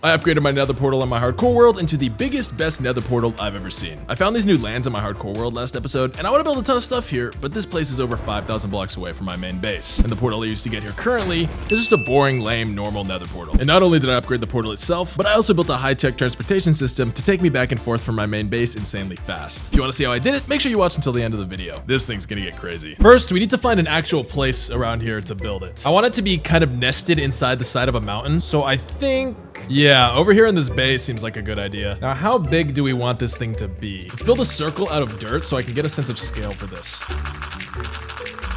I upgraded my nether portal in my hardcore world into the biggest, best nether portal I've ever seen. I found these new lands in my hardcore world last episode, and I want to build a ton of stuff here, but this place is over 5,000 blocks away from my main base. And the portal I used to get here currently is just a boring, lame, normal nether portal. And not only did I upgrade the portal itself, but I also built a high-tech transportation system to take me back and forth from my main base insanely fast. If you want to see how I did it, make sure you watch until the end of the video. This thing's gonna get crazy. First, we need to find an actual place around here to build it. I want it to be kind of nested inside the side of a mountain, so I think, yeah, over here in this base seems like a good idea. Now, how big do we want this thing to be? Let's build a circle out of dirt so I can get a sense of scale for this.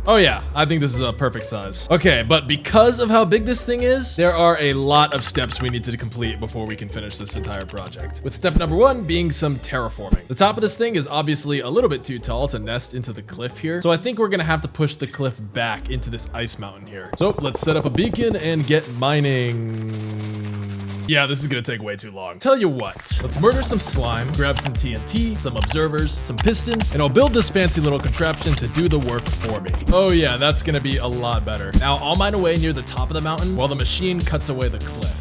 Oh yeah, I think this is a perfect size. Okay, but because of how big this thing is, there are a lot of steps we need to complete before we can finish this entire project. With step number 1 being some terraforming. The top of this thing is obviously a little bit too tall to nest into the cliff here, so I think we're gonna have to push the cliff back into this ice mountain here. So let's set up a beacon and get mining. Yeah, this is gonna take way too long. Tell you what, let's murder some slime, grab some TNT, some observers, some pistons, and I'll build this fancy little contraption to do the work for me. Oh yeah, that's gonna be a lot better. Now I'll mine away near the top of the mountain while the machine cuts away the cliff.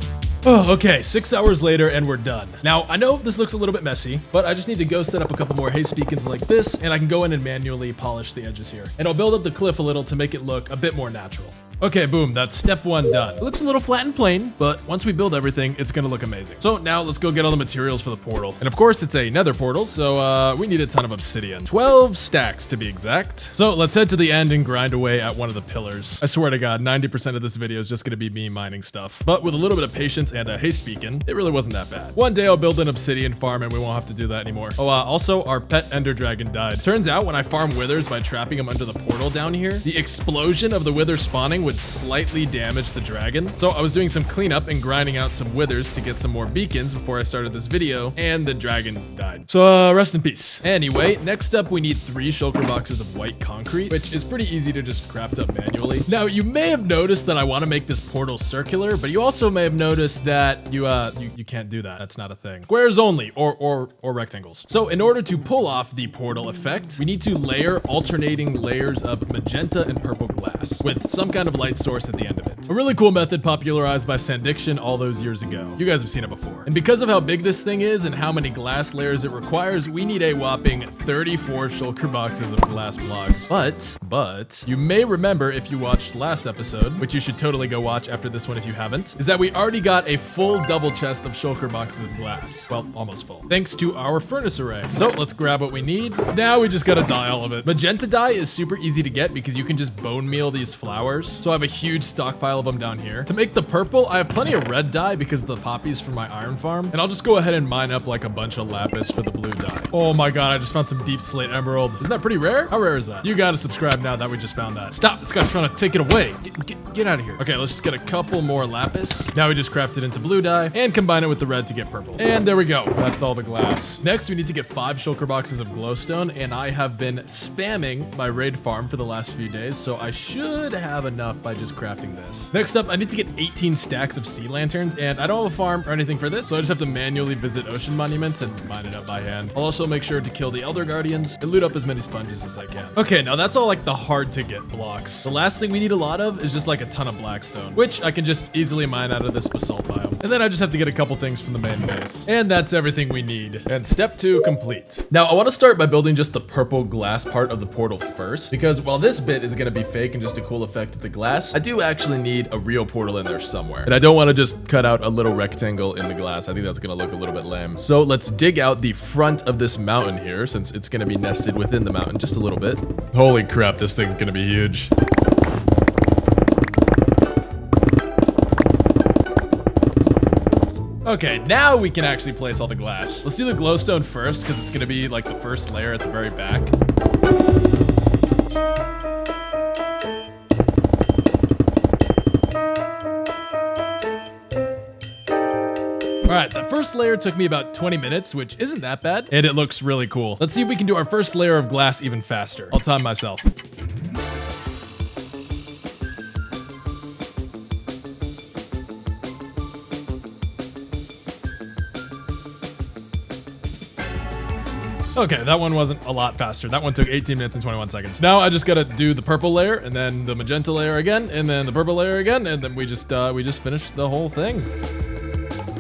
Oh, okay, 6 hours later and we're done. Now, I know this looks a little bit messy, but I just need to go set up a couple more haste beacons like this, and I can go in and manually polish the edges here. And I'll build up the cliff a little to make it look a bit more natural. Okay, boom, that's step 1 done. It looks a little flat and plain, but once we build everything, it's gonna look amazing. So now let's go get all the materials for the portal. And of course, it's a nether portal, so we need a ton of obsidian. 12 stacks to be exact. So let's head to the end and grind away at one of the pillars. I swear to God, 90% of this video is just gonna be me mining stuff. But with a little bit of patience and a haste beacon, it really wasn't that bad. One day I'll build an obsidian farm and we won't have to do that anymore. Oh, also, our pet ender dragon died. Turns out when I farm withers by trapping them under the portal down here, the explosion of the wither spawning would slightly damage the dragon. So I was doing some cleanup and grinding out some withers to get some more beacons before I started this video, and the dragon died. So rest in peace. Anyway, next up we need 3 shulker boxes of white concrete, which is pretty easy to just craft up manually. Now you may have noticed that I want to make this portal circular, but you also may have noticed that you can't do that. That's not a thing. Squares only, or rectangles. So in order to pull off the portal effect, we need to layer alternating layers of magenta and purple glass with some kind of light source at the end of it. A really cool method popularized by Sandiction all those years ago. You guys have seen it before. And because of how big this thing is and how many glass layers it requires, we need a whopping 34 shulker boxes of glass blocks. But you may remember if you watched last episode, which you should totally go watch after this one if you haven't, is that we already got a full double chest of shulker boxes of glass. Well, almost full. Thanks to our furnace array. So let's grab what we need. Now we just gotta dye all of it. Magenta dye is super easy to get because you can just bone meal these flowers. So I have a huge stockpile of them down here. To make the purple, I have plenty of red dye because of the poppies from my iron farm. And I'll just go ahead and mine up like a bunch of lapis for the blue dye. Oh my God, I just found some deep slate emerald. Isn't that pretty rare? How rare is that? You gotta subscribe now that we just found that. Stop, this guy's trying to take it away. Get out of here. Okay, let's just get a couple more lapis. Now we just craft it into blue dye and combine it with the red to get purple. And there we go. That's all the glass. Next, we need to get 5 shulker boxes of glowstone, and I have been spamming my raid farm for the last few days, so I should have enough by just crafting this. Next up, I need to get 18 stacks of sea lanterns, and I don't have a farm or anything for this, so I just have to manually visit ocean monuments and mine it up by hand. I'll also make sure to kill the elder guardians and loot up as many sponges as I can. Okay, now that's all like the hard to get blocks. The last thing we need a lot of is just like a ton of blackstone, which I can just easily mine out of this basalt biome. And then I just have to get a couple things from the main base. And that's everything we need. And step 2 complete. Now I want to start by building just the purple glass part of the portal first, because while this bit is going to be fake and just a cool effect with the glass, I do actually need a real portal in there somewhere. And I don't want to just cut out a little rectangle in the glass. I think that's going to look a little bit lame. So let's dig out the front of this mountain here, since it's going to be nested within the mountain just a little bit. Holy crap, this thing's going to be huge. Okay, now we can actually place all the glass. Let's do the glowstone first, because it's going to be like the first layer at the very back. Alright, the first layer took me about 20 minutes, which isn't that bad, and it looks really cool. Let's see if we can do our first layer of glass even faster. I'll time myself. Okay, that one wasn't a lot faster. That one took 18 minutes and 21 seconds. Now I just gotta do the purple layer, and then the magenta layer again, and then the purple layer again, and then we just finished the whole thing.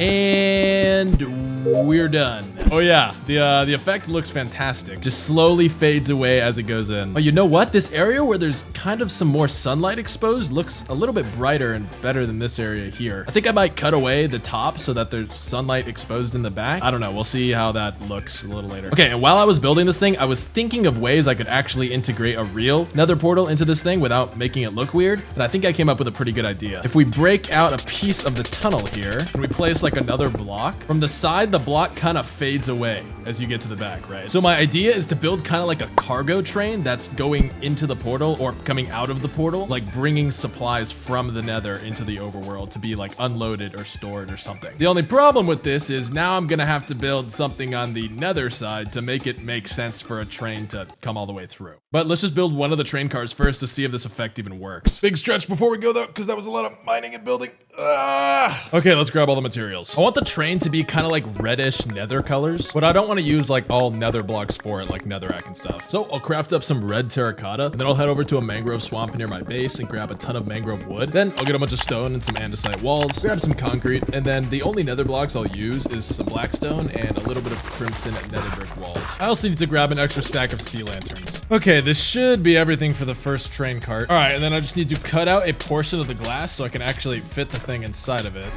And we're done. Oh yeah, the effect looks fantastic. Just slowly fades away as it goes in. Oh, you know what? This area where there's kind of some more sunlight exposed looks a little bit brighter and better than this area here. I think I might cut away the top so that there's sunlight exposed in the back. I don't know. We'll see how that looks a little later. Okay, and while I was building this thing, I was thinking of ways I could actually integrate a real nether portal into this thing without making it look weird. And I think I came up with a pretty good idea. If we break out a piece of the tunnel here and we place like another block, from the side, the block kind of fades away as you get to the back, right? So my idea is to build kind of like a cargo train that's going into the portal or coming out of the portal, like bringing supplies from the nether into the overworld to be like unloaded or stored or something. The only problem with this is now I'm gonna have to build something on the nether side to make it make sense for a train to come all the way through. But let's just build one of the train cars first to see if this effect even works. Big stretch before we go though, because that was a lot of mining and building. Okay, let's grab all the materials. I want the train to be kind of like reddish nether colors, but I don't want to use like all nether blocks for it, like netherrack and stuff. So I'll craft up some red terracotta, and then I'll head over to a mangrove swamp near my base and grab a ton of mangrove wood. Then I'll get a bunch of stone and some andesite walls, grab some concrete, and then the only nether blocks I'll use is some blackstone and a little bit of crimson nether brick walls. I also need to grab an extra stack of sea lanterns. Okay, this should be everything for the first train cart. All right, and then I just need to cut out a portion of the glass so I can actually fit the thing inside of it.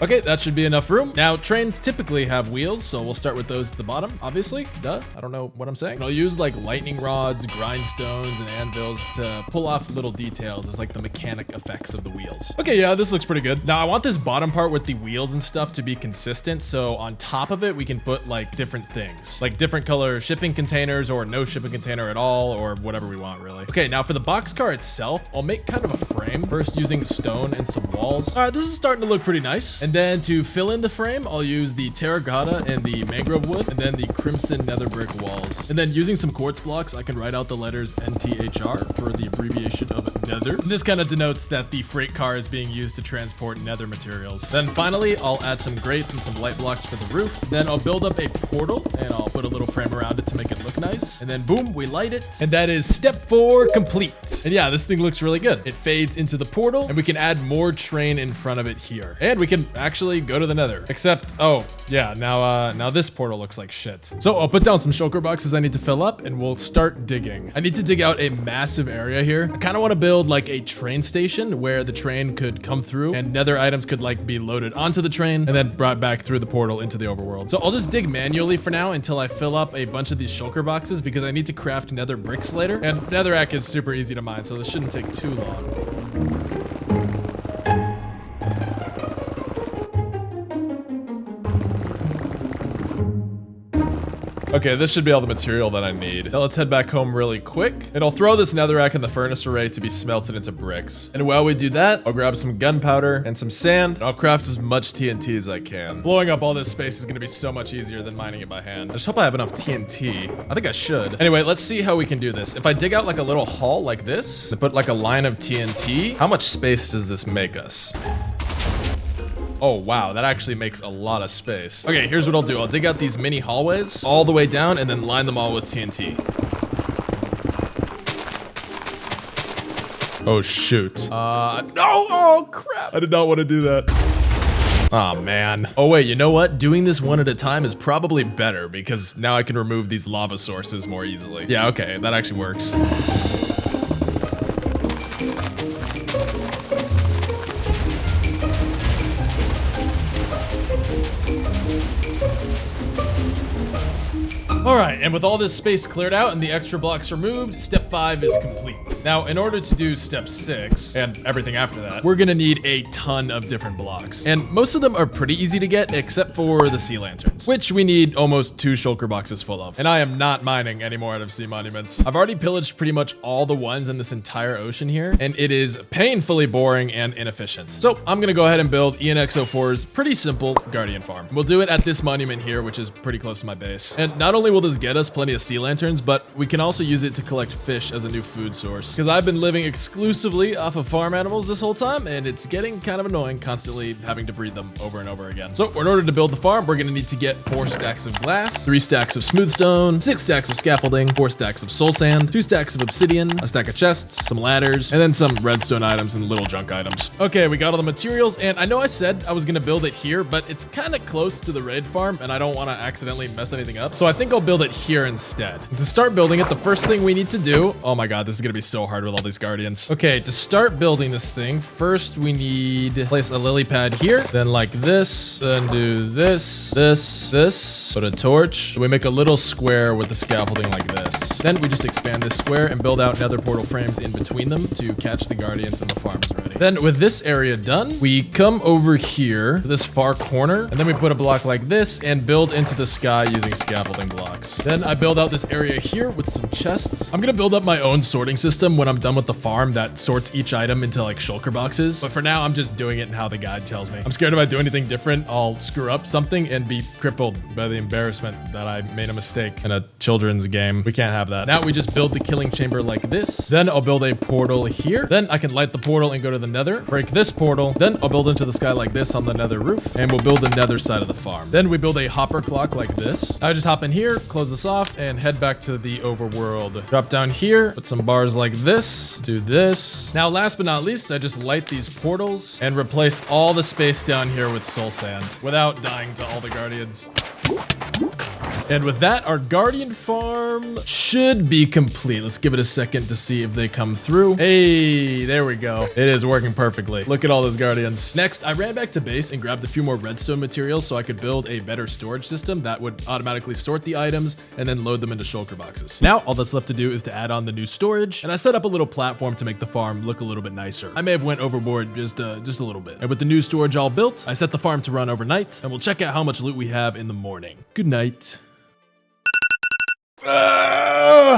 Okay, that should be enough room. Now, trains typically have wheels, so we'll start with those at the bottom, obviously. Duh, I don't know what I'm saying. And I'll use like lightning rods, grindstones, and anvils to pull off little details as like the mechanic effects of the wheels. Okay, yeah, this looks pretty good. Now, I want this bottom part with the wheels and stuff to be consistent, so on top of it, we can put like different things, like different color shipping containers or no shipping container at all, or whatever we want, really. Okay, now for the boxcar itself, I'll make kind of a frame, first using stone and some walls. All right, this is starting to look pretty nice. And then to fill in the frame, I'll use the terracotta and the mangrove wood, and then the crimson nether brick walls. And then using some quartz blocks, I can write out the letters NTHR for the abbreviation of nether. And this kind of denotes that the freight car is being used to transport nether materials. Then finally, I'll add some grates and some light blocks for the roof. Then I'll build up a portal, and I'll put a little frame around it to make it look nice. And then boom, we light it. And that is step 4 complete. And yeah, this thing looks really good. It fades into the portal, and we can add more train in front of it here. And we can actually go to the nether. Except, oh, yeah, now this portal looks like shit. So I'll put down some shulker boxes I need to fill up, and we'll start digging. I need to dig out a massive area here. I kind of want to build like a train station where the train could come through and nether items could like be loaded onto the train and then brought back through the portal into the overworld. So I'll just dig manually for now until I fill up a bunch of these shulker boxes because I need to craft nether bricks later. And netherrack is super easy to mine, so this shouldn't take too long. Okay, this should be all the material that I need. Now let's head back home really quick, and I'll throw this netherrack in the furnace array to be smelted into bricks. And while we do that, I'll grab some gunpowder and some sand, and I'll craft as much TNT as I can. Blowing up all this space is gonna be so much easier than mining it by hand. I just hope I have enough TNT. I think I should. Anyway, let's see how we can do this. If I dig out like a little hole like this, to put like a line of TNT, how much space does this make us? Oh, wow, that actually makes a lot of space. Okay, here's what I'll do. I'll dig out these mini hallways all the way down and then line them all with TNT. Oh, shoot. No! Oh, crap! I did not want to do that. Oh, man. Oh, wait, you know what? Doing this one at a time is probably better because now I can remove these lava sources more easily. Yeah, okay, that actually works. All right, and with all this space cleared out and the extra blocks removed, step 5 is complete. Now, in order to do step 6 and everything after that, we're gonna need a ton of different blocks. And most of them are pretty easy to get except for the sea lanterns, which we need almost 2 shulker boxes full of. And I am not mining anymore out of sea monuments. I've already pillaged pretty much all the ones in this entire ocean here, and it is painfully boring and inefficient. So I'm gonna go ahead and build ENX04's pretty simple guardian farm. We'll do it at this monument here, which is pretty close to my base. And not only will this get us plenty of sea lanterns, but we can also use it to collect fish as a new food source. because I've been living exclusively off of farm animals this whole time, and it's getting kind of annoying constantly having to breed them over and over again. So in order to build the farm, we're gonna need to get 4 stacks of glass, 3 stacks of smooth stone, 6 stacks of scaffolding, 4 stacks of soul sand, 2 stacks of obsidian, a stack of chests, some ladders, and then some redstone items and little junk items. Okay, we got all the materials, and I know I said I was gonna build it here, but it's kind of close to the raid farm, and I don't want to accidentally mess anything up. So I think I'll build it here instead. And to start building it, the first thing we need to do, oh my god, this is gonna be so hard with all these guardians. Okay, to start building this thing, first we need to place a lily pad here, then like this, then do this, this, put a torch. We make a little square with the scaffolding like this. Then we just expand this square and build out nether portal frames in between them to catch the guardians when the farm is ready. Then with this area done, we come over here to this far corner, and then we put a block like this and build into the sky using scaffolding blocks. Then I build out this area here with some chests. I'm gonna build up my own sorting system when I'm done with the farm that sorts each item into like shulker boxes. But for now, I'm just doing it in how the guide tells me. I'm scared if I do anything different, I'll screw up something and be crippled by the embarrassment that I made a mistake in a children's game. We can't have that. Now we just build the killing chamber like this. Then I'll build a portal here. Then I can light the portal and go to the nether, break this portal. Then I'll build into the sky like this on the nether roof, and we'll build the nether side of the farm. Then we build a hopper clock like this. I just hop in here, close this off, and head back to the overworld. Drop down here, put some bars like this, do this. Now, last but not least, I just light these portals and replace all the space down here with soul sand without dying to all the guardians. And with that, our guardian farm should be complete. Let's give it a second to see if they come through. Hey, there we go. It is working perfectly. Look at all those guardians. Next, I ran back to base and grabbed a few more redstone materials so I could build a better storage system that would automatically sort the items and then load them into shulker boxes. Now, all that's left to do is to add on the new storage, and I set up a little platform to make the farm look a little bit nicer. I may have went overboard just a little bit. And with the new storage all built, I set the farm to run overnight, and we'll check out how much loot we have in the morning. Good night.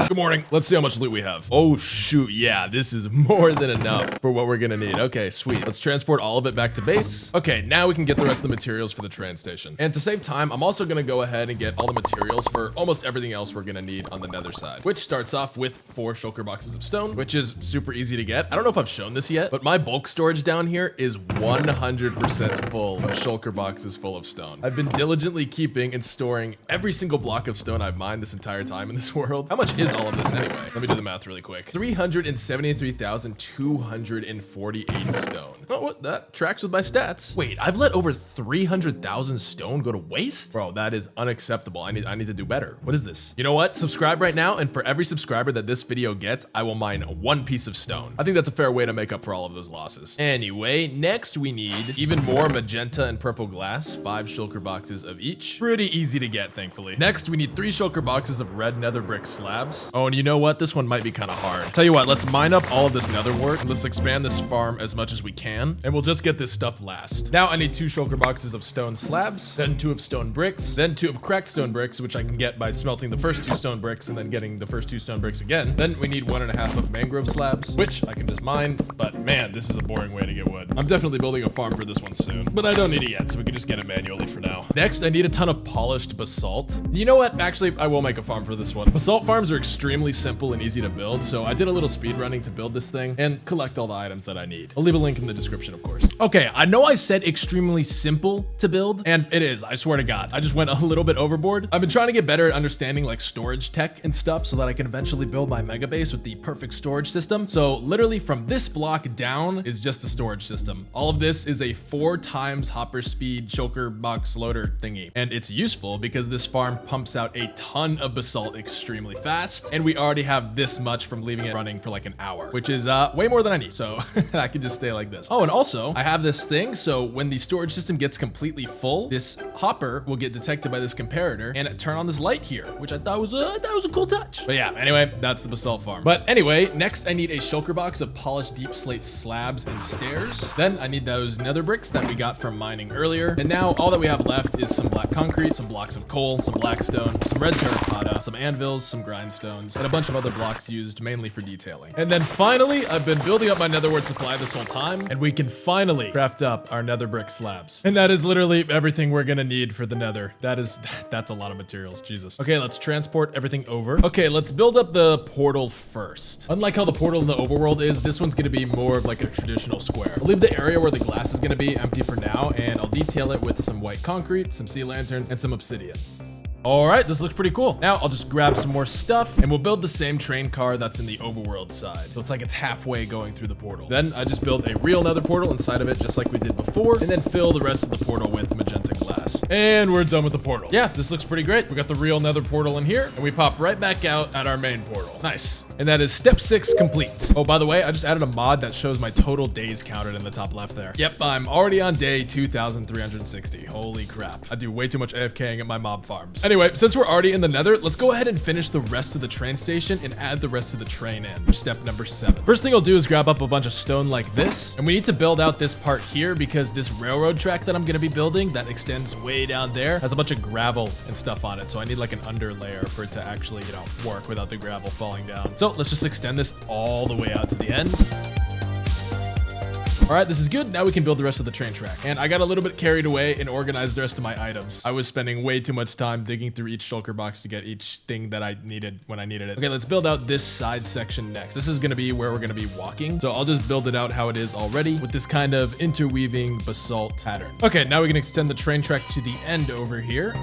Good morning. Let's see how much loot we have. Oh shoot, yeah, this is more than enough for what we're gonna need. Okay, sweet. Let's transport all of it back to base. Okay, now we can get the rest of the materials for the train station. And to save time, I'm also gonna go ahead and get all the materials for almost everything else we're gonna need on the nether side, which starts off with 4 shulker boxes of stone, which is super easy to get. I don't know if I've shown this yet, but my bulk storage down here is 100% full of shulker boxes full of stone. I've been diligently keeping and storing every single block of stone I've mined this entire time in this world. How much is all of this anyway? Let me do the math really quick. 373,248 stone. Oh, what? That tracks with my stats. Wait, I've let over 300,000 stone go to waste? Bro, that is unacceptable. I need to do better. What is this? You know what? Subscribe right now, and for every subscriber that this video gets, I will mine 1 piece of stone. I think that's a fair way to make up for all of those losses. Anyway, next we need even more magenta and purple glass, 5 shulker boxes of each. Pretty easy to get, thankfully. Next, we need 3 shulker boxes of red nether brick slabs. Oh, and you know what? This one might be kind of hard. Tell you what, let's mine up all of this nether wart, and let's expand this farm as much as we can, and we'll just get this stuff last. Now I need 2 shulker boxes of stone slabs, then 2 of stone bricks, then 2 of cracked stone bricks, which I can get by smelting the first 2 stone bricks and then getting the first 2 stone bricks again. Then we need 1.5 of mangrove slabs, which I can just mine, but man, this is a boring way to get wood. I'm definitely building a farm for this one soon, but I don't need it yet, so we can just get it manually for now. Next, I need a ton of polished basalt. You know what? Actually, I will make a farm for this one. Basalt farms are extremely simple and easy to build, so I did a little speed running to build this thing and collect all the items that I need. I'll leave a link in the description, of course. Okay, I know I said extremely simple to build, and it is, I swear to God. I just went a little bit overboard. I've been trying to get better at understanding like storage tech and stuff so that I can eventually build my mega base with the perfect storage system. So literally from this block down is just a storage system. All of this is a 4 times hopper speed shulker box loader thingy, and it's useful because this farm pumps out a ton of basalt extremely fast, and we already have this much from leaving it running for like an hour, which is way more than I need, so I can just stay like this. Oh, and also I have this thing, so when the storage system gets completely full, this hopper will get detected by this comparator and turn on this light here, which I thought was a cool touch. But yeah, anyway, that's the basalt farm. But anyway, next I need a shulker box of polished deep slate slabs and stairs. Then I need those nether bricks that we got from mining earlier, and now all that we have left is some black concrete, some blocks of coal, some black stone, some red terracotta, some anvils, some grindstones, grindstones, and a bunch of other blocks used mainly for detailing. And then finally, I've been building up my nether wart supply this whole time, and we can finally craft up our nether brick slabs. And that is literally everything we're gonna need for the nether. That's a lot of materials, Jesus. Okay, let's transport everything over. Okay, let's build up the portal first. Unlike how the portal in the overworld is, this one's gonna be more of like a traditional square. I'll leave the area where the glass is gonna be empty for now, and I'll detail it with some white concrete, some sea lanterns, and some obsidian. All right, this looks pretty cool. Now I'll just grab some more stuff and we'll build the same train car that's in the overworld side. So it's like it's halfway going through the portal. Then I just build a real nether portal inside of it just like we did before, and then fill the rest of the portal with magenta glass. And we're done with the portal. Yeah, this looks pretty great. We got the real nether portal in here and we pop right back out at our main portal. Nice. And that is step 6 complete. Oh, by the way, I just added a mod that shows my total days counted in the top left there. Yep, I'm already on day 2,360. Holy crap. I do way too much AFKing at my mob farms. Anyway, since we're already in the nether, let's go ahead and finish the rest of the train station and add the rest of the train in for step number 7. First thing I'll do is grab up a bunch of stone like this. And we need to build out this part here because this railroad track that I'm going to be building that extends way down there has a bunch of gravel and stuff on it. So I need like an under layer for it to actually, work without the gravel falling down. So let's just extend this all the way out to the end. All right, this is good. Now we can build the rest of the train track. And I got a little bit carried away and organized the rest of my items. I was spending way too much time digging through each shulker box to get each thing that I needed when I needed it. Okay, let's build out this side section next. This is gonna be where we're gonna be walking. So I'll just build it out how it is already with this kind of interweaving basalt pattern. Okay, now we can extend the train track to the end over here.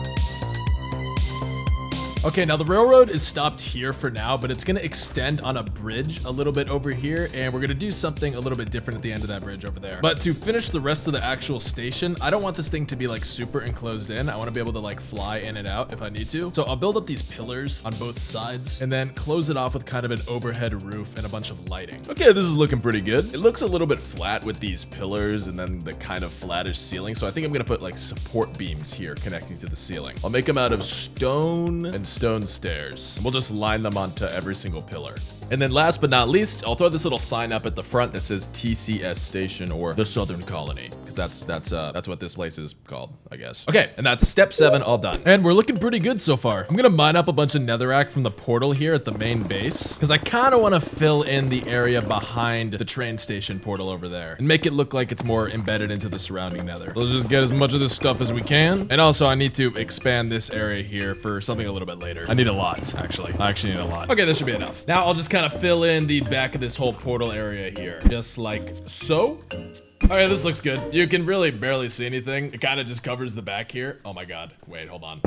Okay, now the railroad is stopped here for now, but it's gonna extend on a bridge a little bit over here, and we're gonna do something a little bit different at the end of that bridge over there. But to finish the rest of the actual station, I don't want this thing to be like super enclosed in. I wanna be able to like fly in and out if I need to. So I'll build up these pillars on both sides and then close it off with kind of an overhead roof and a bunch of lighting. Okay, this is looking pretty good. It looks a little bit flat with these pillars and then the kind of flattish ceiling. So I think I'm gonna put like support beams here connecting to the ceiling. I'll make them out of stone and stone stairs. We'll just line them onto every single pillar. And then last but not least, I'll throw this little sign up at the front that says TCS Station or the Southern Colony, because that's what this place is called, I guess. Okay, and that's step 7 all done. And we're looking pretty good so far. I'm gonna mine up a bunch of netherrack from the portal here at the main base, because I kind of want to fill in the area behind the train station portal over there and make it look like it's more embedded into the surrounding nether. Let's just get as much of this stuff as we can. And also I need to expand this area here for something a little bit later. I need a lot, actually. I actually need a lot. Okay, this should be enough. Now I'll just kind of fill in the back of this whole portal area here, just like so. Okay, this looks good. You can really barely see anything. It kind of just covers the back here. Oh my god. Wait, hold on.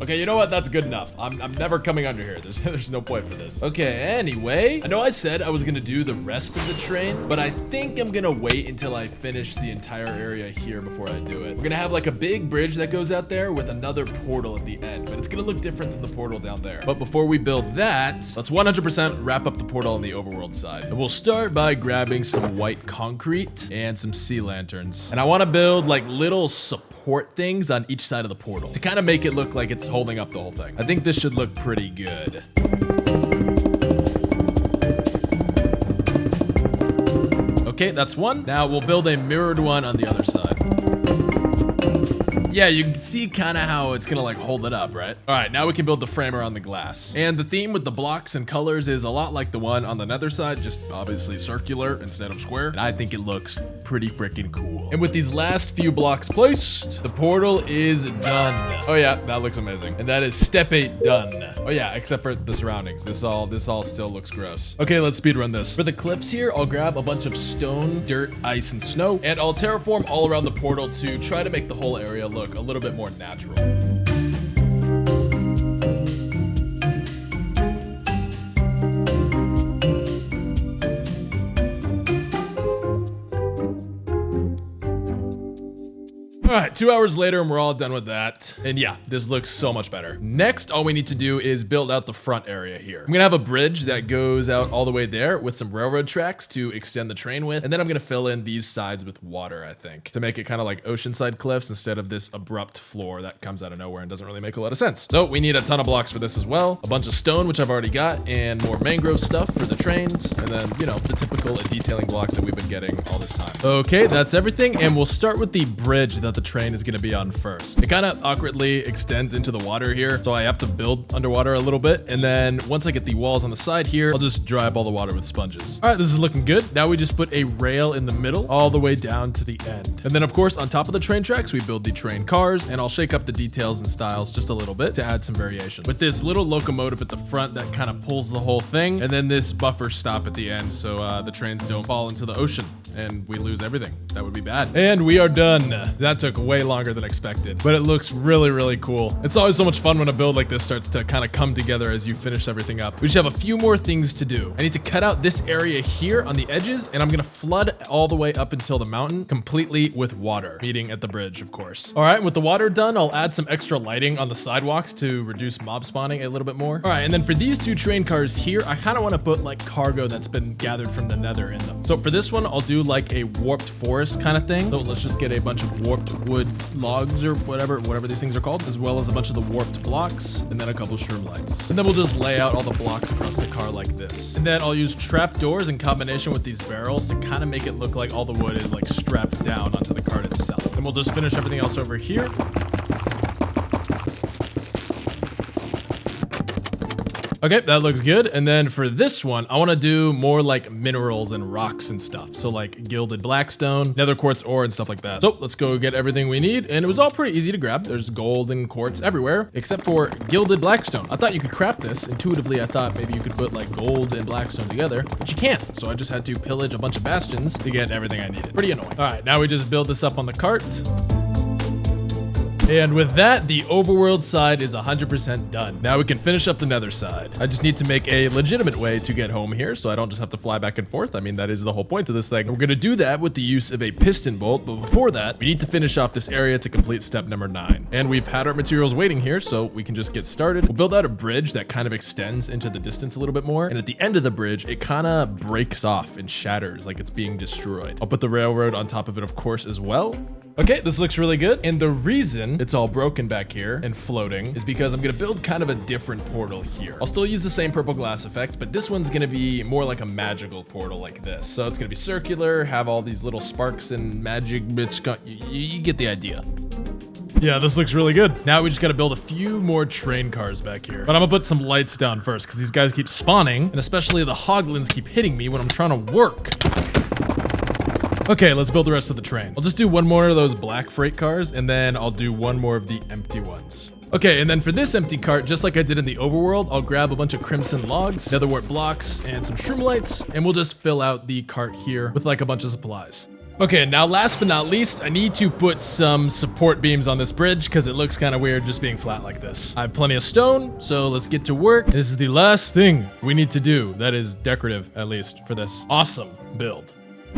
Okay, you know what? That's good enough. I'm never coming under here. There's no point for this. Okay, anyway, I know I said I was gonna do the rest of the train, but I think I'm gonna wait until I finish the entire area here before I do it. We're gonna have like a big bridge that goes out there with another portal at the end, but it's gonna look different than the portal down there. But before we build that, let's 100% wrap up the portal on the overworld side. And we'll start by grabbing some white concrete and some sea lanterns. And I wanna build like little support things on each side of the portal to kind of make it look like it's holding up the whole thing. I think this should look pretty good. Okay, that's one. Now we'll build a mirrored one on the other side. Yeah, you can see kind of how it's gonna like hold it up, right? All right, now we can build the framer on the glass. And the theme with the blocks and colors is a lot like the one on the nether side, just obviously circular instead of square. And I think it looks pretty freaking cool. And with these last few blocks placed, the portal is done. Oh yeah, that looks amazing. And that is step 8 done. Oh yeah, except for the surroundings. This all still looks gross. Okay, let's speedrun this. For the cliffs here, I'll grab a bunch of stone, dirt, ice, and snow, and I'll terraform all around the portal to try to make the whole area look a little bit more natural. All right, 2 hours later and we're all done with that. And yeah, this looks so much better. Next, all we need to do is build out the front area here. I'm gonna have a bridge that goes out all the way there with some railroad tracks to extend the train with. And then I'm gonna fill in these sides with water, I think, to make it kind of like oceanside cliffs instead of this abrupt floor that comes out of nowhere and doesn't really make a lot of sense. So we need a ton of blocks for this as well. A bunch of stone, which I've already got, and more mangrove stuff for the trains. And then, you know, the typical detailing blocks that we've been getting all this time. Okay, that's everything. And we'll start with the bridge that the train is going to be on first. It kind of awkwardly extends into the water here, so I have to build underwater a little bit. And then once I get the walls on the side here, I'll just dry up all the water with sponges. All right, this is looking good. Now we just put a rail in the middle all the way down to the end. And then of course, on top of the train tracks, we build the train cars, and I'll shake up the details and styles just a little bit to add some variation. With this little locomotive at the front that kind of pulls the whole thing, and then this buffer stop at the end so the trains don't fall into the ocean and we lose everything. That would be bad. And we are done. That took way longer than expected, but it looks really, really cool. It's always so much fun when a build like this starts to kind of come together as you finish everything up. We just have a few more things to do. I need to cut out this area here on the edges, and I'm gonna flood all the way up until the mountain completely with water, meeting at the bridge, of course. All right, with the water done, I'll add some extra lighting on the sidewalks to reduce mob spawning a little bit more. All right, and then for these two train cars here, I kind of want to put like cargo that's been gathered from the Nether in them. So for this one, I'll do like a warped forest kind of thing. So let's just get a bunch of warped wood logs or whatever these things are called, as well as a bunch of the warped blocks, and then a couple shroom lights. And then we'll just lay out all the blocks across the car like this. And then I'll use trap doors in combination with these barrels to kind of make it look like all the wood is like strapped down onto the cart itself. And we'll just finish everything else over here. Okay, that looks good. And then for this one, I want to do more like minerals and rocks and stuff. So like gilded blackstone, nether quartz ore and stuff like that. So let's go get everything we need. And it was all pretty easy to grab. There's gold and quartz everywhere, except for gilded blackstone. I thought you could craft this. Intuitively, I thought maybe you could put like gold and blackstone together, but you can't. So I just had to pillage a bunch of bastions to get everything I needed. Pretty annoying. All right, now we just build this up on the cart. And with that, the overworld side is 100% done. Now we can finish up the nether side. I just need to make a legitimate way to get home here so I don't just have to fly back and forth. I mean, that is the whole point of this thing. We're gonna do that with the use of a piston bolt, but before that, we need to finish off this area to complete step number 9. And we've had our materials waiting here, so we can just get started. We'll build out a bridge that kind of extends into the distance a little bit more. And at the end of the bridge, it kind of breaks off and shatters like it's being destroyed. I'll put the railroad on top of it, of course, as well. Okay, this looks really good. And the reason it's all broken back here and floating is because I'm gonna build kind of a different portal here. I'll still use the same purple glass effect, but this one's gonna be more like a magical portal like this. So it's gonna be circular, have all these little sparks and magic bits. You get the idea. Yeah, this looks really good. Now we just gotta build a few more train cars back here. But I'm gonna put some lights down first because these guys keep spawning, and especially the hoglins keep hitting me when I'm trying to work. Okay, let's build the rest of the train. I'll just do one more of those black freight cars, and then I'll do one more of the empty ones. Okay, and then for this empty cart, just like I did in the overworld, I'll grab a bunch of crimson logs, nether wart blocks, and some shroom lights, and we'll just fill out the cart here with like a bunch of supplies. Okay, now last but not least, I need to put some support beams on this bridge because it looks kind of weird just being flat like this. I have plenty of stone, so let's get to work. This is the last thing we need to do that is decorative, at least, for this awesome build.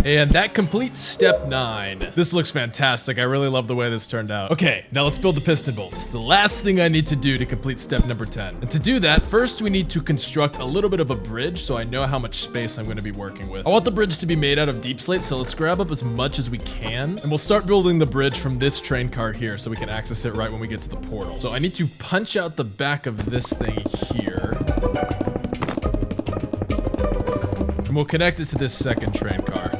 And that completes step 9. This looks fantastic. I really love the way this turned out. Okay, now let's build the piston bolt. It's the last thing I need to do to complete step number 10. And to do that, first we need to construct a little bit of a bridge so I know how much space I'm going to be working with. I want the bridge to be made out of deep slate, so let's grab up as much as we can. And we'll start building the bridge from this train car here so we can access it right when we get to the portal. So I need to punch out the back of this thing here. And we'll connect it to this second train car.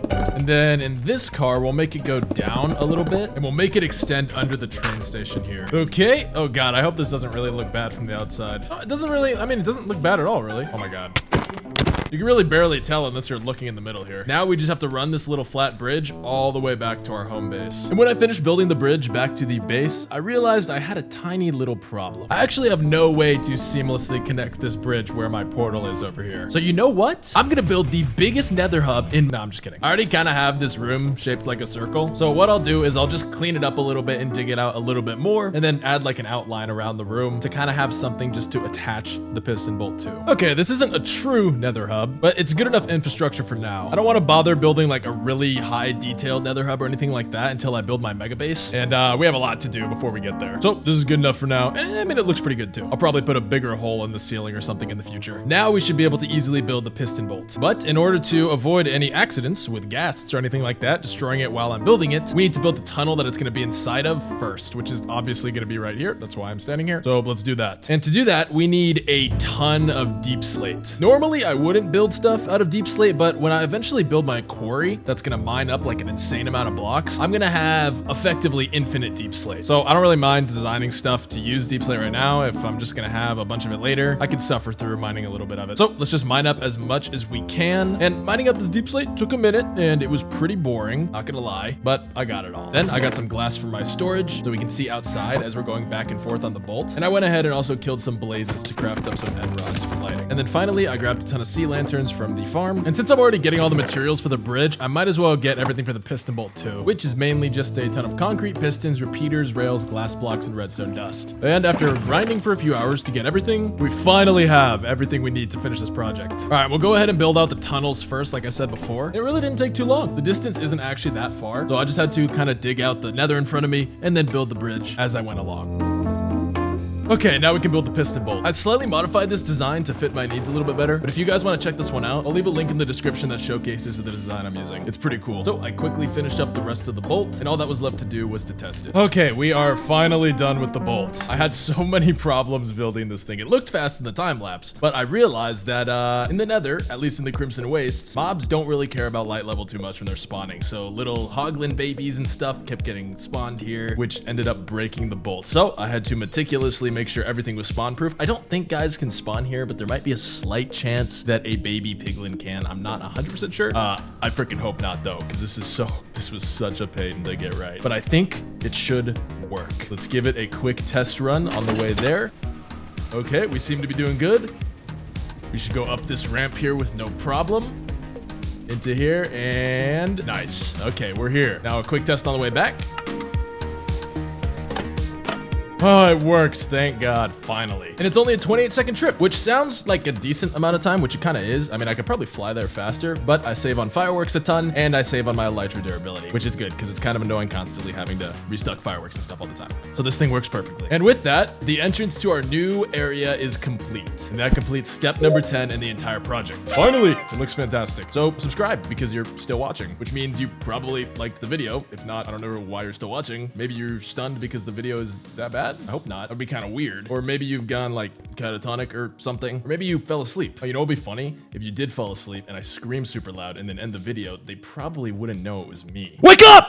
And then in this car, we'll make it go down a little bit and we'll make it extend under the train station here. Okay. Oh God, I hope this doesn't really look bad from the outside. No, it doesn't really, I mean, it doesn't look bad at all, really. Oh my God. You can really barely tell unless you're looking in the middle here. Now we just have to run this little flat bridge all the way back to our home base. And when I finished building the bridge back to the base, I realized I had a tiny little problem. I actually have no way to seamlessly connect this bridge where my portal is over here. So you know what? I'm gonna build the biggest nether hub in, no, I'm just kidding. I already kind of have this room shaped like a circle. So what I'll do is I'll just clean it up a little bit and dig it out a little bit more and then add like an outline around the room to kind of have something just to attach the piston bolt to. Okay, this isn't a true nether hub, but it's good enough infrastructure for now. I don't want to bother building like a really high detailed nether hub or anything like that until I build my mega base. And we have a lot to do before we get there. So this is good enough for now. And I mean, it looks pretty good too. I'll probably put a bigger hole in the ceiling or something in the future. Now we should be able to easily build the piston bolt. But in order to avoid any accidents with ghasts or anything like that, destroying it while I'm building it, we need to build the tunnel that it's going to be inside of first, which is obviously going to be right here. That's why I'm standing here. So let's do that. And to do that, we need a ton of deep slate. Normally I wouldn't can build stuff out of deep slate, but when I eventually build my quarry that's gonna mine up like an insane amount of blocks, I'm gonna have effectively infinite deep slate. So I don't really mind designing stuff to use deep slate right now. If I'm just gonna have a bunch of it later, I can suffer through mining a little bit of it. So let's just mine up as much as we can. And mining up this deep slate took a minute and it was pretty boring, not gonna lie, but I got it all. Then I got some glass for my storage so we can see outside as we're going back and forth on the bolt. And I went ahead and also killed some blazes to craft up some end rods for lighting. And then finally, I grabbed a ton of sea lanterns from the farm. And since I'm already getting all the materials for the bridge, I might as well get everything for the piston bolt too, which is mainly just a ton of concrete, pistons, repeaters, rails, glass blocks, and redstone dust. And after grinding for a few hours to get everything, we finally have everything we need to finish this project. All right, we'll go ahead and build out the tunnels first, like I said before. It really didn't take too long. The distance isn't actually that far, so I just had to kind of dig out the nether in front of me and then build the bridge as I went along. Okay, now we can build the piston bolt. I slightly modified this design to fit my needs a little bit better, but if you guys want to check this one out, I'll leave a link in the description that showcases the design I'm using. It's pretty cool. So I quickly finished up the rest of the bolt, and all that was left to do was to test it. Okay, we are finally done with the bolt. I had so many problems building this thing. It looked fast in the time lapse, but I realized that in the nether, at least in the Crimson Wastes, mobs don't really care about light level too much when they're spawning. So little hoglin babies and stuff kept getting spawned here, which ended up breaking the bolt. So I had to meticulously make sure everything was spawn proof. I don't think guys can spawn here, but there might be a slight chance that a baby piglin can. I'm not 100% sure. I freaking hope not though, because this was such a pain to get right. But I think it should work. Let's give it a quick test run on the way there. Okay, we seem to be doing good. We should go up this ramp here with no problem. Into here and nice. Okay, we're here. Now a quick test on the way back. Oh, it works, thank God, finally. And it's only a 28-second trip, which sounds like a decent amount of time, which it kind of is. I mean, I could probably fly there faster, but I save on fireworks a ton, and I save on my elytra durability, which is good, because it's kind of annoying constantly having to restock fireworks and stuff all the time. So this thing works perfectly. And with that, the entrance to our new area is complete. And that completes step number 10 in the entire project. Finally, it looks fantastic. So subscribe, because you're still watching, which means you probably liked the video. If not, I don't know why you're still watching. Maybe you're stunned because the video is that bad. I hope not. That'd be kind of weird. Or maybe you've gone like catatonic or something. Or maybe you fell asleep. You know, it'd be funny if you did fall asleep and I screamed super loud and then end the video. They probably wouldn't know it was me. Wake up!